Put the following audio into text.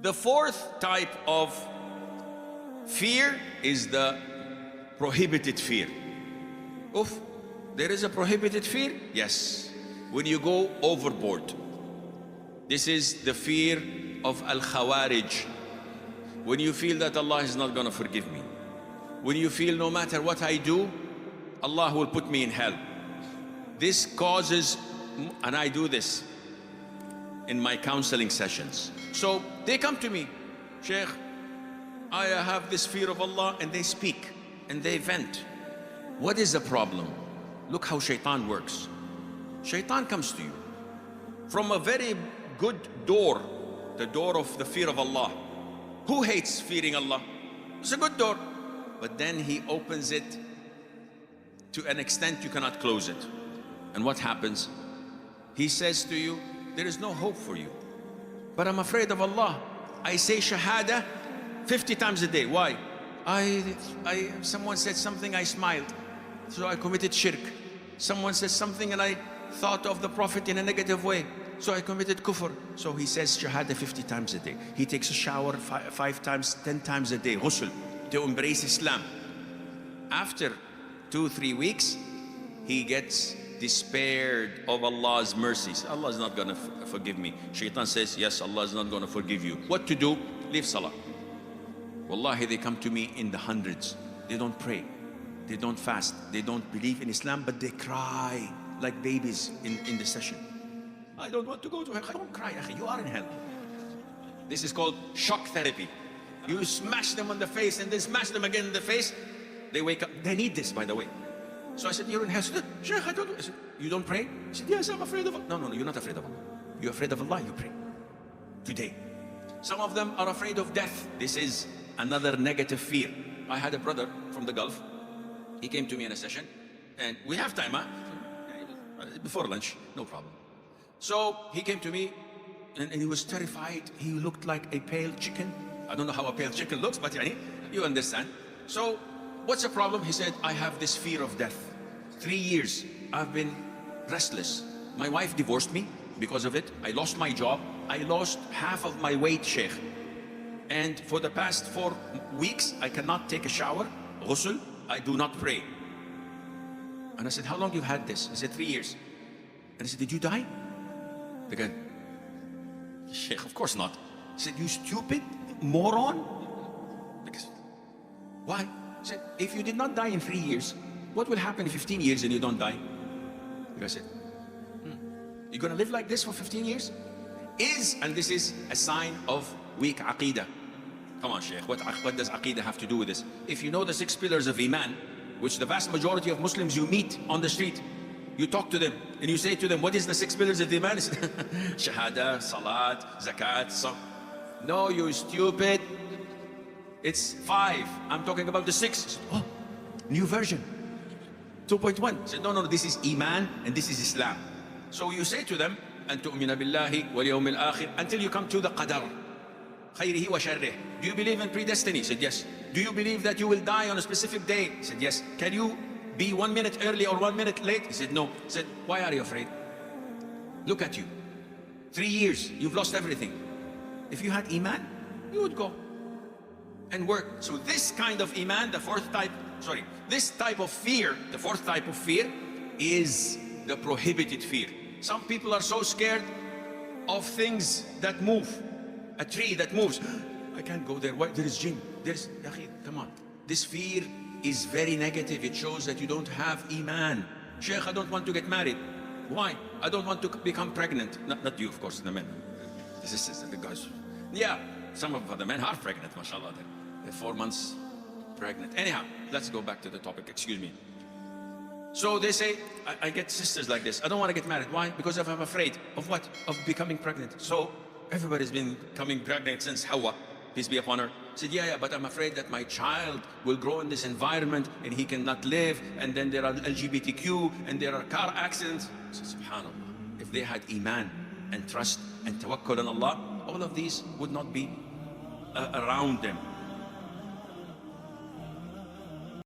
The fourth type of fear is the prohibited fear. Oof, there is a prohibited fear? Yes. When you go overboard. This is the fear of Al-Khawarij. When you feel that Allah is not going to forgive me. When you feel no matter what I do, Allah will put me in hell. This causes, and I do this in my counseling sessions. So they come to me, Sheikh, I have this fear of Allah, and they speak and they vent. What is the problem? Look how shaitan works. Shaitan comes to you from a very good door, the door of the fear of Allah. Who hates fearing Allah? It's a good door. But then he opens it to an extent you cannot close it. And what happens? He says to you, there is no hope for you. But I'm afraid of Allah. I say Shahada 50 times a day. Why? Someone said something, I smiled. So I committed shirk. Someone says something and I thought of the Prophet in a negative way. So I committed kufr. So he says Shahada 50 times a day. He takes a shower 5 times, 10 times a day, ghusl, to embrace Islam. After 2-3 weeks, he gets despaired of Allah's mercies. Allah is not going to forgive me. Shaitan says, yes, Allah is not going to forgive you. What to do? Leave salah. Wallahi, they come to me in the hundreds. They don't pray. They don't fast. They don't believe in Islam, but they cry like babies in the session. I don't want to go to hell. Don't cry, akhi. You are in hell. This is called shock therapy. You smash them on the face and then smash them again in the face. They wake up. They need this, by the way. So I said, you're in hell. She said, Sheikh, I don't know. I said, you don't pray? He said, yes, I'm afraid of Allah. No, you're not afraid of Allah. You're afraid of Allah, you pray. Today. Some of them are afraid of death. This is another negative fear. I had a brother from the Gulf. He came to me in a session. And we have time, huh? Before lunch, no problem. So he came to me and he was terrified. He looked like a pale chicken. I don't know how a pale chicken looks, but you understand. So what's the problem? He said, I have this fear of death. 3 years, I've been restless. My wife divorced me because of it. I lost my job. I lost half of my weight, Sheikh. And for the past 4 weeks, I cannot take a shower, ghusl. I do not pray. And I said, how long you've had this? He said, 3 years. And I said, did you die? The guy, Sheikh, of course not. He said, you stupid moron. Because, why? He said, if you did not die in 3 years, what will happen in 15 years and you don't die? The guy said, you're going to live like this for 15 years? And this is a sign of weak aqidah. Come on, Sheikh, what does aqidah have to do with this? If you know the 6 pillars of Iman, which the vast majority of Muslims you meet on the street, you talk to them and you say to them, what is the 6 pillars of Iman? Shahada, Salat, Zakat, No, you stupid. It's 5. I'm talking about the 6. Oh, new version. 2.1. Said, no, this is Iman and this is Islam. So you say to them, أن تؤمن بالله واليوم الآخر, until you come to the qadar. خيره وشره. Do you believe in predestiny? He said, yes. Do you believe that you will die on a specific day? He said, yes. Can you be 1 minute early or 1 minute late? He said, no. He said, why are you afraid? Look at you. 3 years, you've lost everything. If you had Iman, you would go and work. So this kind of Iman, this type of fear, the fourth type of fear is the prohibited fear. Some people are so scared of things that move. A tree that moves. I can't go there. Why? There is jinn. Come on. This fear is very negative. It shows that you don't have Iman. Sheikh, I don't want to get married. Why? I don't want to become pregnant. Not you, of course, the men. This is the guys. Yeah, some of the men are pregnant, mashallah. They're 4 months pregnant. Anyhow, let's go back to the topic. Excuse me. So they say, I get sisters like this. I don't want to get married. Why? Because I'm afraid of what? Of becoming pregnant. So everybody's been becoming pregnant since Hawa, peace be upon her. Said, yeah, but I'm afraid that my child will grow in this environment and he cannot live, and then there are LGBTQ and there are car accidents. So, subhanAllah, if they had Iman and trust and tawakkul on Allah, all of these would not be around them.